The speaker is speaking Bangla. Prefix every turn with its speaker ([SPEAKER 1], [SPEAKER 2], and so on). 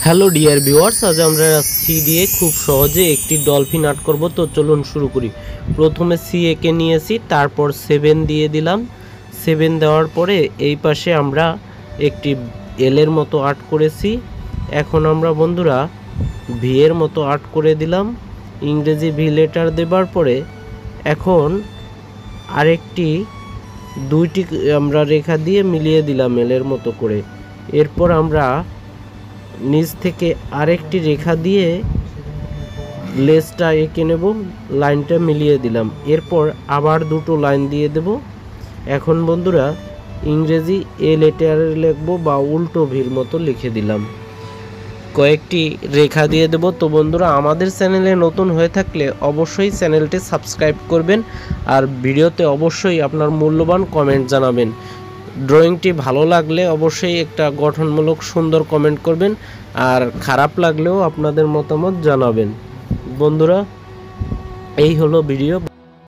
[SPEAKER 1] হ্যালো ডিয়ার ভিউয়ার্স, আজ আমরা সি দিয়ে খুব সহজে একটি ডলফিন আর্ট করব। তো চলুন শুরু করি। প্রথমে সি এঁকে নিয়েছি, তারপর 7 দিয়ে দিলাম। 7 দেওয়ার পরে এই পাশে আমরা একটি এল এর মতো আর্ট করেছি। এখন আমরা বন্ধুরা ভি এর মতো আর্ট করে দিলাম। ইংরেজি ভি লেটার দেবার পরে এখন আরেকটি দুইটি আমরা রেখা দিয়ে মিলিয়ে দিলাম এল এর মতো করে। এরপর আমরা নিচ থেকে আরেকটি রেখা দিয়ে লেজটা এঁকে নেব, লাইনটা মিলিয়ে দিলাম। এরপর আবার দুটো লাইন দিয়ে দেব। এখন বন্ধুরা ইংরেজি এ লেটারে লিখব বা উল্টো ভির মতো লিখে দিলাম, কয়েকটি রেখা দিয়ে দেব। তো বন্ধুরা আমাদের চ্যানেলে নতুন হয়ে থাকলে অবশ্যই চ্যানেলটি সাবস্ক্রাইব করবেন আর ভিডিওতে অবশ্যই আপনার মূল্যবান কমেন্ট জানাবেন। ড্রয়িংটি ভালো লাগলে অবশ্যই একটা গঠনমূলক সুন্দর কমেন্ট করবেন, আর খারাপ লাগলেও আপনাদের মতামত জানাবেন। বন্ধুরা এই হলো ভিডিও।